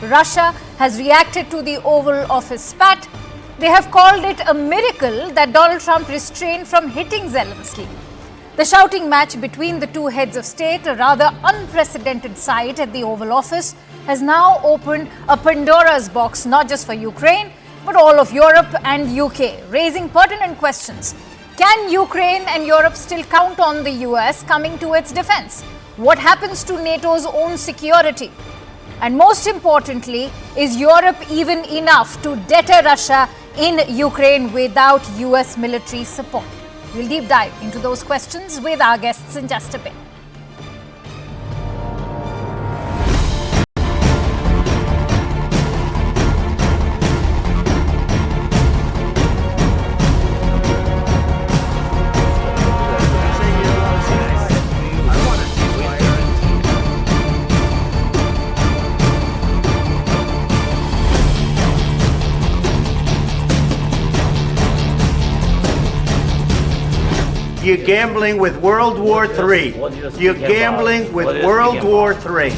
Russia has reacted to the Oval Office spat. They have called it a miracle that Donald Trump restrained from hitting Zelensky. The shouting match between the two heads of state, a rather unprecedented sight at the Oval Office, has now opened a Pandora's box not just for Ukraine, but all of Europe and UK, raising pertinent questions. Can Ukraine and Europe still count on the US coming to its defense? What happens to NATO's own security? And most importantly, is Europe even enough to deter Russia in Ukraine without US military support? We'll deep dive into those questions with our guests in just a bit. You're gambling with World War III. You're gambling with World War III.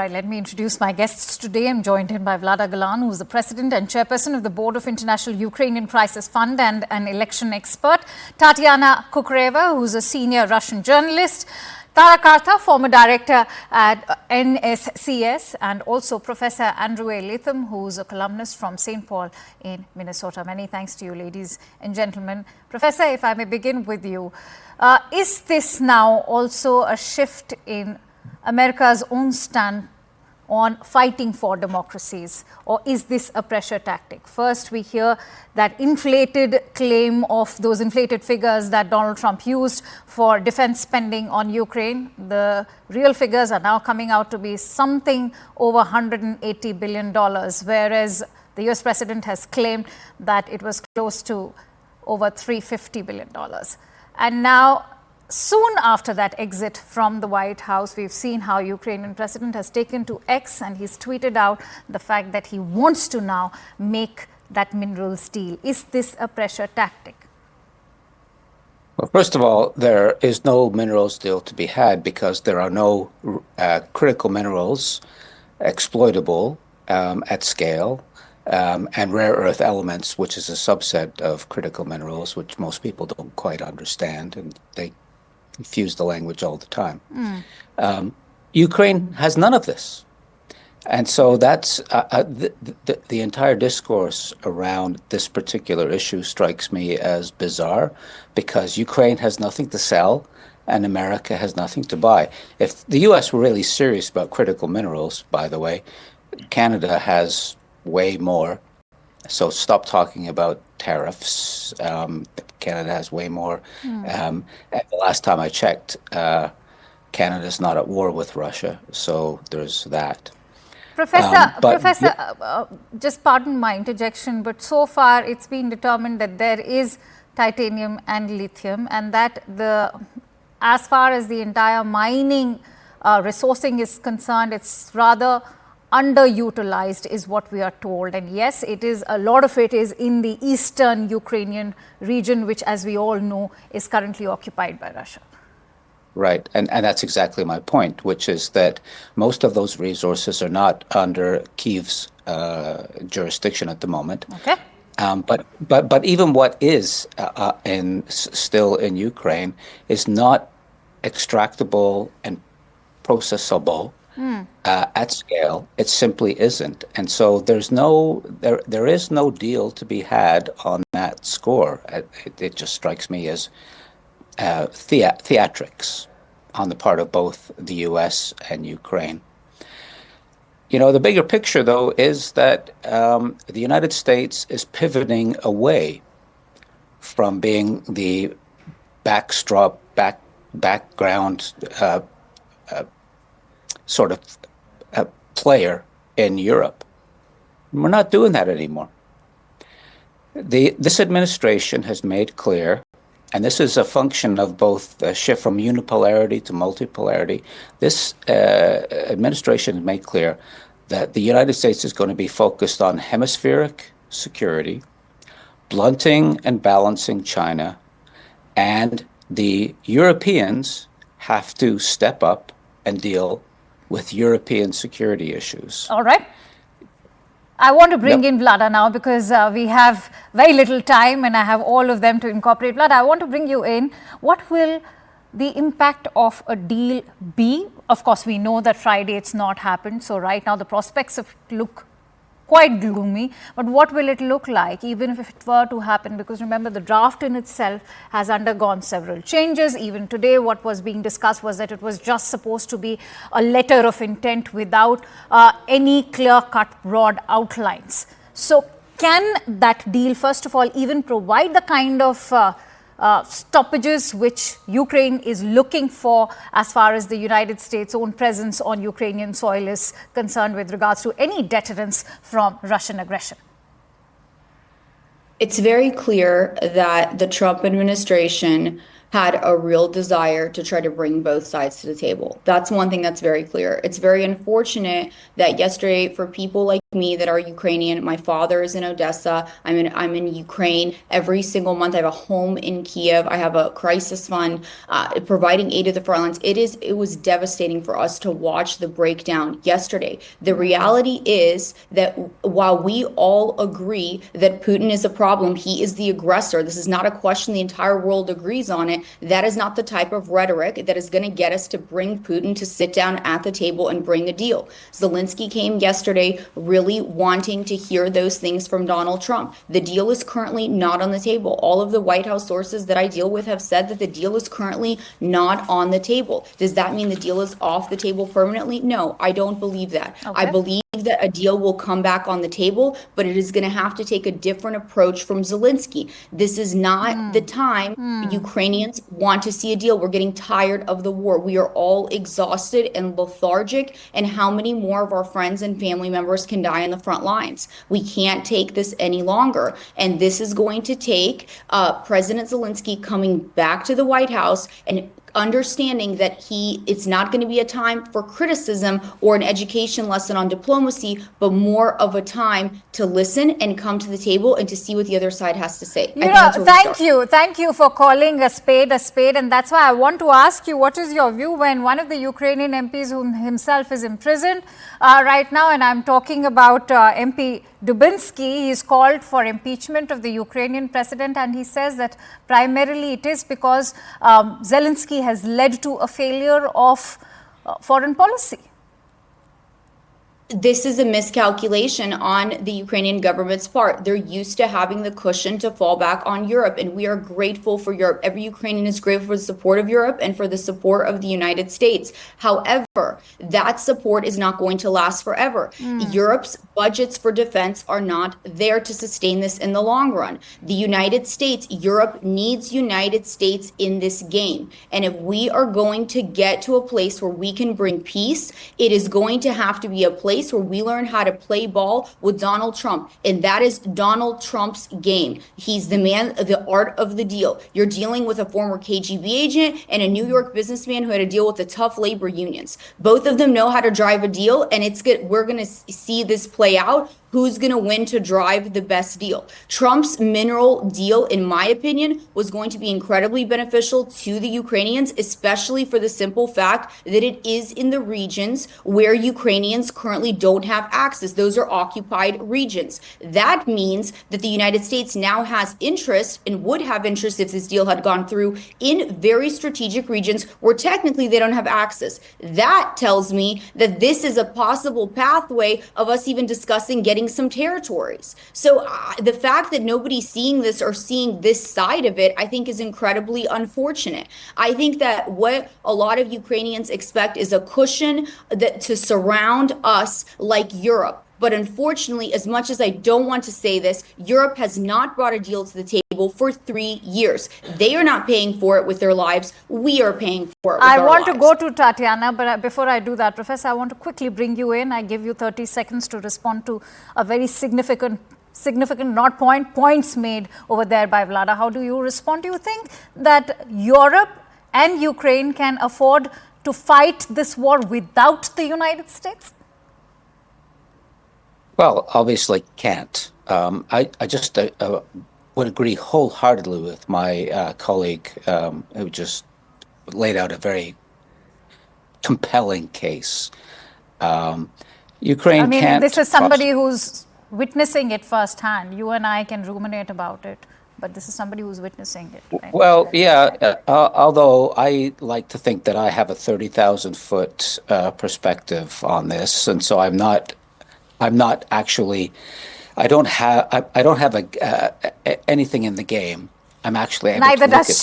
Let me introduce my guests today. I'm joined in by Vlada Galan, who's the president and chairperson of the Board of International Ukrainian Crisis Fund and an election expert. Tatiana Kukreva, who's a senior Russian journalist. Tara Kartha, former director at NSCS, and also Professor Andrew A. Latham, who's a columnist from St. Paul in Minnesota. Many thanks to you, ladies and gentlemen. Professor, if I may begin with you, is this now also a shift in America's own stand on fighting for democracies, or is this a pressure tactic? First, we hear that inflated claim of those inflated figures that Donald Trump used for defense spending on Ukraine. The real figures are now coming out to be something over $180 billion, whereas the US president has claimed that it was close to over $350 billion. And now, soon after that exit from the White House, we've seen how Ukrainian president has taken to X and he's tweeted out the fact that he wants to now make that minerals deal. Is this a pressure tactic? Well, first of all, there is no minerals deal to be had because there are no critical minerals exploitable at scale, and rare earth elements, which is a subset of critical minerals, which most people don't quite understand, and they confuse the language all the time. Ukraine has none of this. And so that's the entire discourse around this particular issue strikes me as bizarre because Ukraine has nothing to sell and America has nothing to buy. If the U.S. were really serious about critical minerals, by the way, Canada has way more. So stop talking about tariffs. Canada has way more. And the last time I checked, Canada's not at war with Russia. So there's that. Professor, just pardon my interjection, but so far it's been determined that there is titanium and lithium, and that as far as the entire mining resourcing is concerned, it's rather underutilized is what we are told. And yes, it is, a lot of it is in the eastern Ukrainian region, which, as we all know, is currently occupied by Russia. Right. And that's exactly my point, which is that most of those resources are not under Kyiv's jurisdiction at the moment. Okay. But even what is still in Ukraine is not extractable and processable at scale. It simply isn't. And so there is no deal to be had on that score. It just strikes me as theatrics on the part of both the US and Ukraine. You know, the bigger picture, though, is that the United States is pivoting away from being the backdrop background sort of player in Europe. We're not doing that anymore. This administration has made clear, and this is a function of both a shift from unipolarity to multipolarity. This administration has made clear that the United States is going to be focused on hemispheric security, blunting and balancing China, and the Europeans have to step up and deal with European security issues. All right. I want to bring in Vlada now because we have very little time and I have all of them to incorporate. Vlada, I want to bring you in. What will the impact of a deal be? Of course, we know that Friday it's not happened. So right now the prospects of look quite gloomy. But what will it look like even if it were to happen? Because remember, the draft in itself has undergone several changes. Even today, what was being discussed was that it was just supposed to be a letter of intent without any clear-cut, broad outlines. So can that deal, first of all, even provide the kind of stoppages which Ukraine is looking for as far as the United States' own presence on Ukrainian soil is concerned with regards to any deterrence from Russian aggression? It's very clear that the Trump administration had a real desire to try to bring both sides to the table. That's one thing that's very clear. It's very unfortunate that yesterday, for people like me that are Ukrainian, my father is in Odessa, I'm in Ukraine. Every single month I have a home in Kiev. I have a crisis fund providing aid to the front lines. It was devastating for us to watch the breakdown yesterday. The reality is that while we all agree that Putin is a problem, he is the aggressor. This is not a question the entire world agrees on it. That is not the type of rhetoric that is going to get us to bring Putin to sit down at the table and bring a deal. Zelensky came yesterday really wanting to hear those things from Donald Trump. The deal is currently not on the table. All of the White House sources that I deal with have said that the deal is currently not on the table. Does that mean the deal is off the table permanently? No, I don't believe that. Okay. I believe that a deal will come back on the table, but it is going to have to take a different approach from Zelensky. This is not the time Ukrainians want to see a deal. We're getting tired of the war. We are all exhausted and lethargic. And how many more of our friends and family members can die on the front lines? We can't take this any longer. And this is going to take President Zelensky coming back to the White House and understanding that it's not going to be a time for criticism or an education lesson on diplomacy, but more of a time to listen and come to the table and to see what the other side has to say. Thank you for calling a spade, and that's why I want to ask you, what is your view when one of the Ukrainian MPs, whom himself is imprisoned right now, and I'm talking about MP Dubinsky, he's called for impeachment of the Ukrainian president, and he says that primarily it is because Zelensky has led to a failure of foreign policy. This is a miscalculation on the Ukrainian government's part. They're used to having the cushion to fall back on Europe, and we are grateful for Europe. Every Ukrainian is grateful for the support of Europe and for the support of the United States. However, that support is not going to last forever. Europe's budgets for defense are not there to sustain this in the long run. The United States, Europe needs United States in this game. And if we are going to get to a place where we can bring peace, it is going to have to be a place where we learn how to play ball with Donald Trump. And that is Donald Trump's game. He's the man, the art of the deal. You're dealing with a former KGB agent and a New York businessman who had to deal with the tough labor unions. Both of them know how to drive a deal, and it's good. We're going to see this play out. Who's going to win to drive the best deal? Trump's mineral deal, in my opinion, was going to be incredibly beneficial to the Ukrainians, especially for the simple fact that it is in the regions where Ukrainians currently don't have access. Those are occupied regions. That means that the United States now has interest and would have interest if this deal had gone through in very strategic regions where technically they don't have access. That tells me that this is a possible pathway of us even discussing getting some territories. So the fact that nobody's seeing this or seeing this side of it, I think is incredibly unfortunate. I think that what a lot of Ukrainians expect is a cushion that to surround us like Europe. But unfortunately, as much as I don't want to say this, Europe has not brought a deal to the table for 3 years. They are not paying for it with their lives. We are paying for it with our lives. I want to go to Tatiana, but before I do that, Professor, I want to quickly bring you in. I give you 30 seconds to respond to a very significant not points made over there by Vlada. How do you respond? Do you think that Europe and Ukraine can afford to fight this war without the United States? Well, obviously can't. I just would agree wholeheartedly with my colleague who just laid out a very compelling case. Ukraine can't. This is somebody who's witnessing it firsthand. You and I can ruminate about it, but this is somebody who's witnessing it. Right? Well, yeah, although I like to think that I have a 30,000-foot perspective on this, and so I'm not actually. I don't have anything in the game. I'm actually able Neither to look does at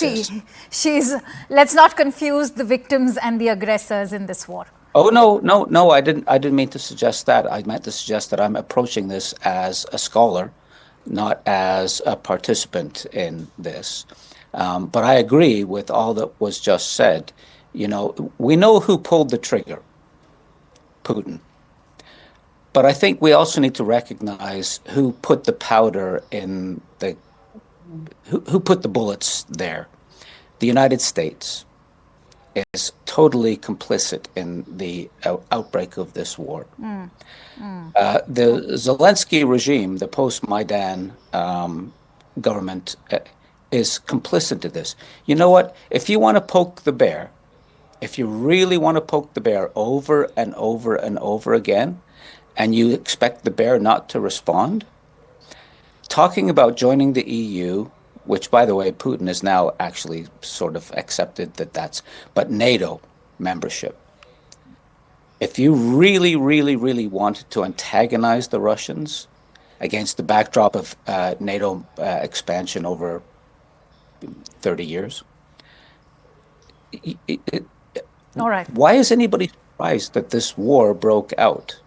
she. this. Let's not confuse the victims and the aggressors in this war. Oh no! I didn't mean to suggest that. I meant to suggest that I'm approaching this as a scholar, not as a participant in this. But I agree with all that was just said. You know, we know who pulled the trigger, Putin. But I think we also need to recognize who put the powder in the, who put the bullets there. The United States is totally complicit in the outbreak of this war. The Zelensky regime, the post-Maidan government, is complicit in this. You know what? If you want to poke the bear, if you really want to poke the bear over and over and over again, and you expect the bear not to respond, talking about joining the EU, which, by the way, Putin has now actually sort of accepted but NATO membership. If you really, really, really wanted to antagonize the Russians against the backdrop of NATO expansion over 30 years, All right. Why is anybody surprised that this war broke out?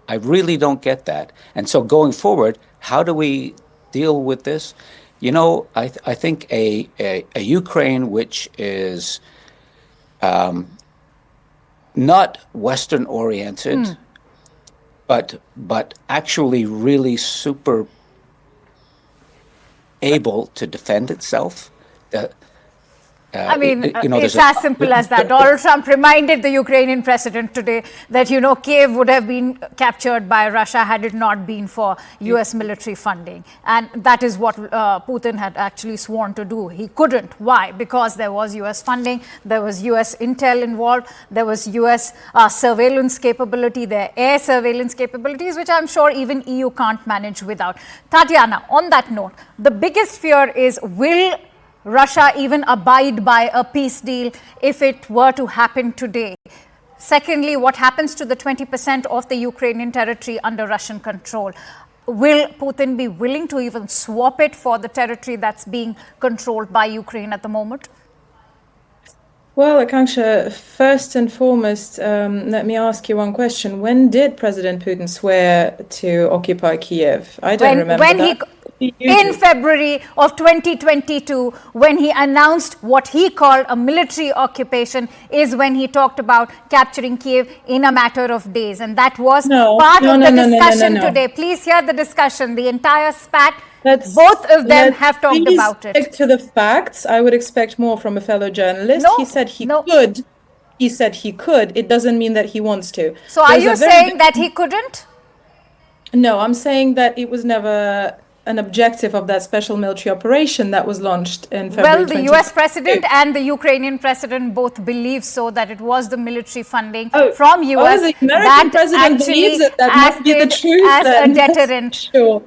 I really don't get that. And so going forward, how do we deal with this? You know, I think a Ukraine which is not Western oriented, but actually really super able to defend itself. It's as simple as that. Donald Trump reminded the Ukrainian president today that, Kiev would have been captured by Russia had it not been for U.S. military funding. And that is what Putin had actually sworn to do. He couldn't. Why? Because there was U.S. funding, there was U.S. intel involved, there was U.S. surveillance capability, their air surveillance capabilities, which I'm sure even EU can't manage without. Tatiana, on that note, the biggest fear is, will Russia even abide by a peace deal if it were to happen today? Secondly, what happens to the 20% of the Ukrainian territory under Russian control? Will Putin be willing to even swap it for the territory that's being controlled by Ukraine at the moment? Well, Akanksha, first and foremost, let me ask you one question. When did President Putin swear to occupy Kiev? I don't remember that. In February of 2022, when he announced what he called a military occupation, is when he talked about capturing Kiev in a matter of days. And that was part of the discussion today. Please hear the discussion. The entire spat, both of them have talked about it. Stick to the facts. I would expect more from a fellow journalist. He said he could. He said he could. It doesn't mean that he wants to. So are you saying that he couldn't? No, I'm saying that it was never an objective of that special military operation that was launched in February. Well, the US president and the Ukrainian president both believe so, that it was the military funding from US the American president believes it. That must be the truth as a deterrent. Sure.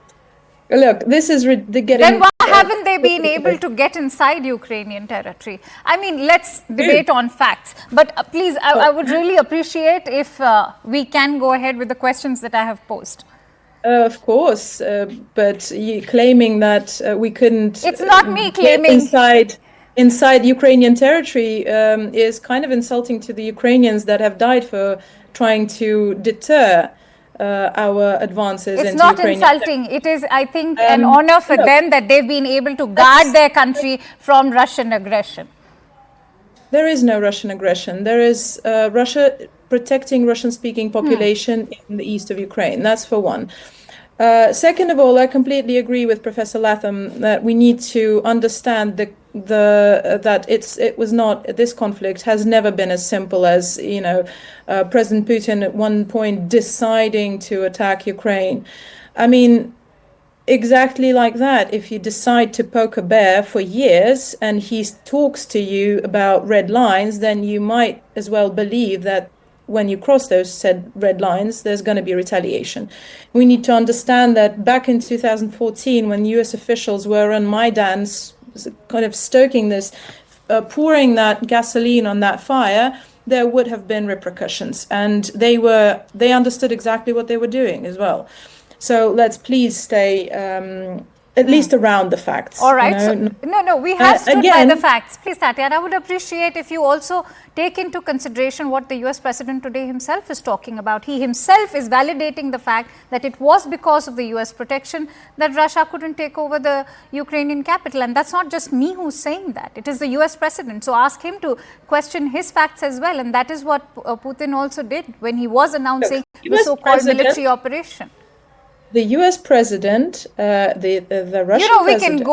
Look, this is getting... Then why haven't they been able to get inside Ukrainian territory? I mean, let's debate on facts. But please, I would really appreciate if we can go ahead with the questions that I have posed. Of course, but claiming that we couldn't... It's not me claiming. Inside Ukrainian territory is kind of insulting to the Ukrainians that have died for trying to deter our advances It's into not Ukrainian insulting. It is, I think, an honor for them that they've been able to guard their country from Russian aggression. There is no Russian aggression. There is Russia protecting Russian-speaking population in the east of Ukraine. That's for one. Second of all, I completely agree with Professor Latham that we need to understand that this conflict has never been as simple as President Putin at one point deciding to attack Ukraine. I mean, exactly like that. If you decide to poke a bear for years and he talks to you about red lines, then you might as well believe that when you cross those said red lines, there's going to be retaliation. We need to understand that back in 2014, when US officials were on Maidan, kind of stoking this, pouring that gasoline on that fire, there would have been repercussions. And they understood exactly what they were doing as well. So let's please stay at least around the facts. All right. We have stood by the facts. Please, Tatiana, I would appreciate if you also take into consideration what the US President today himself is talking about. He himself is validating the fact that it was because of the US protection that Russia couldn't take over the Ukrainian capital. And that's not just me who's saying that. It is the US President. So ask him to question his facts as well. And that is what Putin also did when he was announcing the so-called military operation. The U.S. president, the Russian president.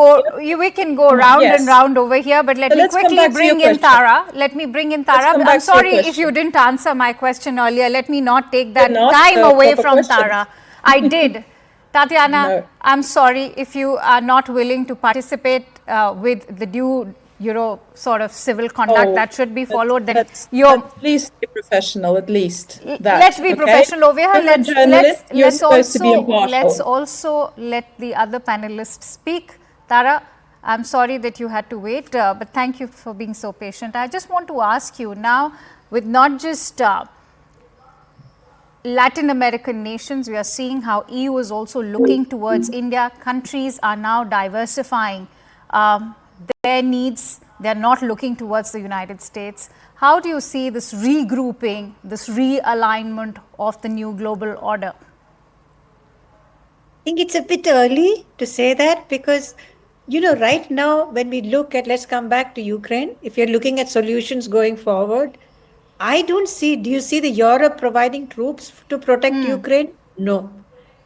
We can go round and round over here, but let me quickly bring in Tara. Let me bring in Tara. I'm sorry if you didn't answer my question earlier. Let me not take that time away from Tara. I did. Tatiana, I'm sorry if you are not willing to participate with the due sort of civil conduct that should be followed. Please be professional, at least. Let's be professional over here. Let's also let the other panelists speak. Tara, I'm sorry that you had to wait, but thank you for being so patient. I just want to ask you now, with not just Latin American nations, we are seeing how EU is also looking towards India. Countries are now diversifying their needs. They're not looking towards the United States. How do you see this regrouping, this realignment of the new global order? I think it's a bit early to say that because, right now when we look at, let's come back to Ukraine, if you're looking at solutions going forward, do you see the Europe providing troops to protect Ukraine? No.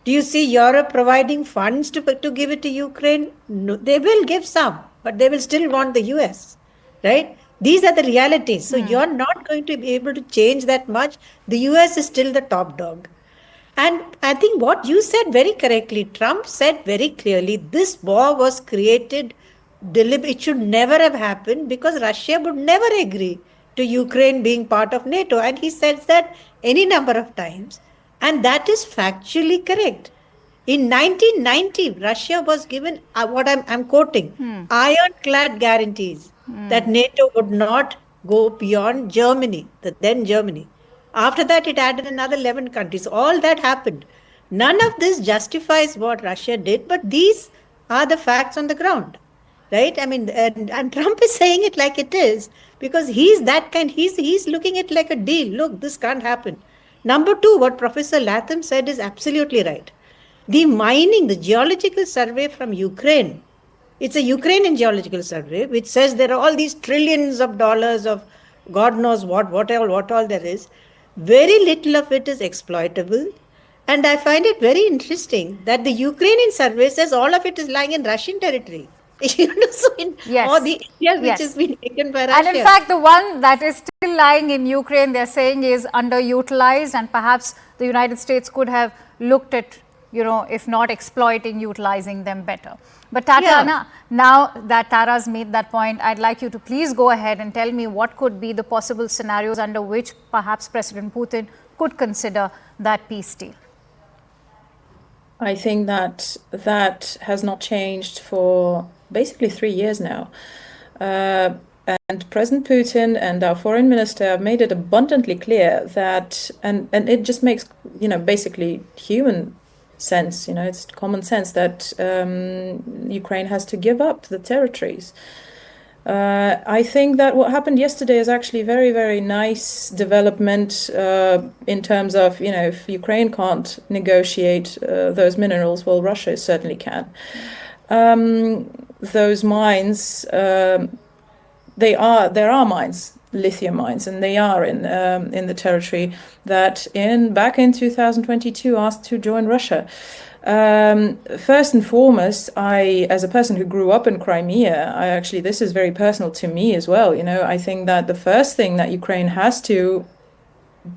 Do you see Europe providing funds to give it to Ukraine? No. They will give some, but they will still want the US, right? These are the realities. So you're not going to be able to change that much. The US is still the top dog. And I think what you said very correctly, Trump said very clearly, this war was created deliberately. It should never have happened because Russia would never agree to Ukraine being part of NATO. And he says that any number of times. And that is factually correct. In 1990, Russia was given what I'm quoting, ironclad guarantees that NATO would not go beyond Germany, then Germany. After that, it added another 11 countries. All that happened. None of this justifies what Russia did, but these are the facts on the ground, right? I mean, and Trump is saying it like it is because he's that kind. He's looking at it like a deal. Look, this can't happen. Number two, what Professor Latham said is absolutely right. The mining, the geological survey from Ukraine, it's a Ukrainian geological survey, which says there are all these trillions of dollars of God knows what all there is. Very little of it is exploitable. And I find it very interesting that the Ukrainian survey says all of it is lying in Russian territory. All the areas which has been taken by Russia. And in fact, the one that is still lying in Ukraine, they're saying is underutilized, and perhaps the United States could have looked at, if not exploiting, utilizing them better. But Tatiana, now that Tara's made that point, I'd like you to please go ahead and tell me what could be the possible scenarios under which perhaps President Putin could consider that peace deal. I think that has not changed for basically 3 years now. And President Putin and our foreign minister have made it abundantly clear that, and it just makes, basically human sense, it's common sense that Ukraine has to give up the territories. I think that what happened yesterday is actually very, very nice development in terms of, if Ukraine can't negotiate those minerals, well, Russia certainly can. Those mines, there are mines, lithium mines, and they are in the territory that back in 2022 asked to join Russia. First and foremost, as a person who grew up in Crimea, this is very personal to me as well. I think that the first thing that Ukraine has to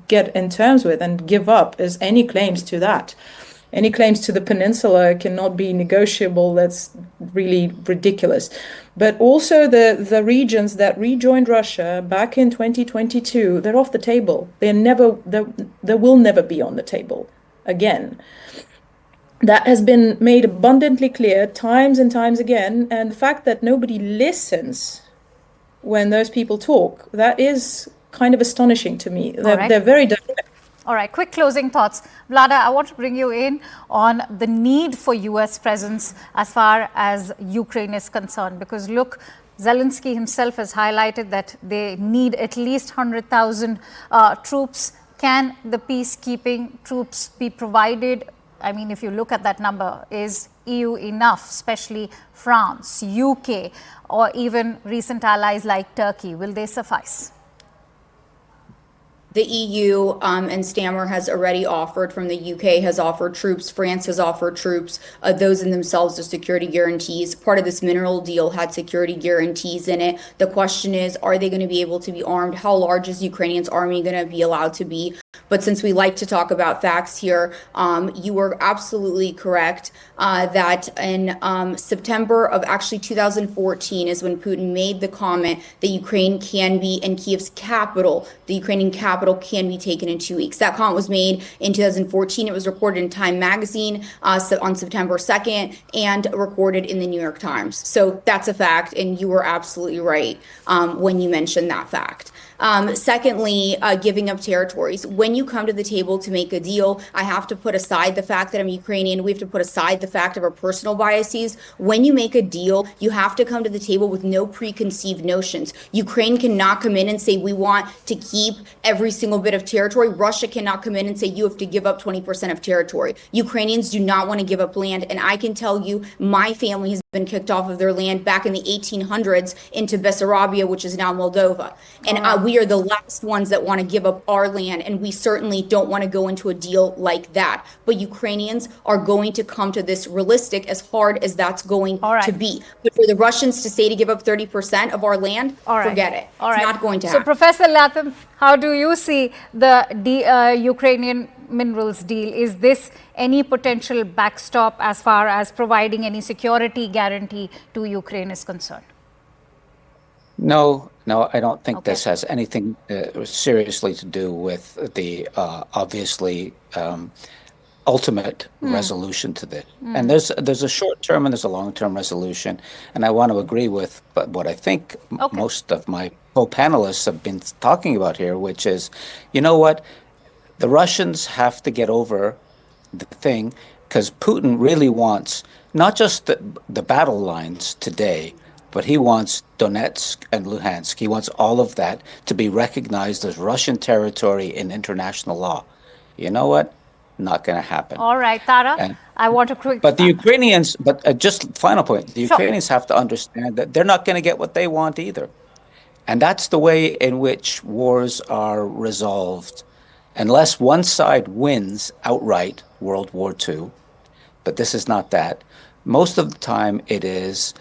get in terms with and give up is any claims to that. Any claims to the peninsula cannot be negotiable. That's really ridiculous. But also the regions that rejoined Russia back in 2022, they're off the table. They will never be on the table again. That has been made abundantly clear times and times again. And the fact that nobody listens when those people talk, that is kind of astonishing to me. They're very direct. All right, quick closing thoughts. Vlada, I want to bring you in on the need for US presence as far as Ukraine is concerned. Because look, Zelensky himself has highlighted that they need at least 100,000 troops. Can the peacekeeping troops be provided? I mean, if you look at that number, is EU enough, especially France, UK, or even recent allies like Turkey? Will they suffice? The EU and Stammer has already offered, from the UK has offered troops, France has offered troops. Those in themselves are security guarantees. Part of this mineral deal had security guarantees in it. The question is, are they going to be able to be armed? How large is Ukrainians' army going to be allowed to be? But since we like to talk about facts here, you were absolutely correct that in September of actually 2014 is when Putin made the comment that Ukraine can be, and Kiev's capital, the Ukrainian capital, can be taken in 2 weeks. That comment was made in 2014. It was recorded in Time magazine on September 2nd and recorded in the New York Times. So that's a fact, and you were absolutely right when you mentioned that fact. Secondly, giving up territories. When you come to the table to make a deal, I have to put aside the fact that I'm Ukrainian. We have to put aside the fact of our personal biases. When you make a deal, you have to come to the table with no preconceived notions. Ukraine cannot come in and say, we want to keep every single bit of territory. Russia cannot come in and say, you have to give up 20% of territory. Ukrainians do not want to give up land. And I can tell you, my family has been kicked off of their land back in the 1800s into Bessarabia, which is now Moldova. And we are the last ones that want to give up our land, and we certainly don't want to go into a deal like that. But Ukrainians are going to come to this realistic, as hard as that's going to be. But for the Russians to say to give up 30% of our land, forget it. It's not going to happen. So, Professor Latham, how do you see the Ukrainian minerals deal? Is this any potential backstop as far as providing any security guarantee to Ukraine is concerned? No, I don't think this has anything seriously to do with the obviously ultimate resolution to this. And there's a short-term and there's a long-term resolution. And I want to agree with what I think most of my co-panelists have been talking about here, which is, you know what? The Russians have to get over the thing, because Putin really wants not just the battle lines today, but he wants Donetsk and Luhansk. He wants all of that to be recognized as Russian territory in international law. You know what? Not going to happen. All right, Tara, I want to quick. But the Ukrainians, just final point, the Ukrainians have to understand that they're not going to get what they want either. And that's the way in which wars are resolved. Unless one side wins outright, World War II, but this is not that. Most of the time it is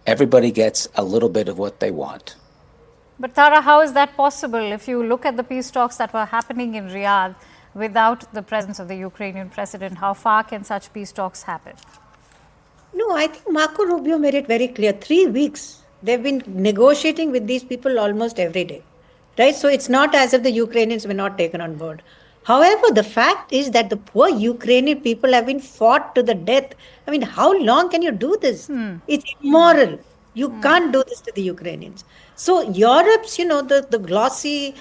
everybody gets a little bit of what they want. But Tara, how is that possible? If you look at the peace talks that were happening in Riyadh without the presence of the Ukrainian president, how far can such peace talks happen? No, I think Marco Rubio made it very clear. 3 weeks. They've been negotiating with these people almost every day. Right? So it's not as if the Ukrainians were not taken on board. However, the fact is that the poor Ukrainian people have been fought to the death. I mean, how long can you do this? It's immoral. You can't do this to the Ukrainians. So Europe's, the glossy,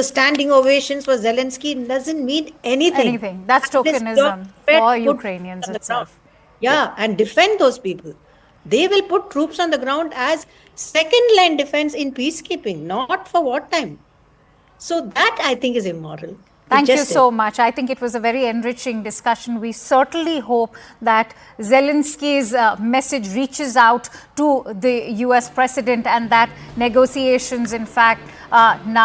standing ovations for Zelensky doesn't mean anything. That's tokenism for Ukrainians itself. Yeah, and defend those people. They will put troops on the ground as second line defense in peacekeeping, not for wartime. So that, I think, is immoral. Thank you so much. I think it was a very enriching discussion. We certainly hope that Zelensky's message reaches out to the US president and that negotiations, in fact, now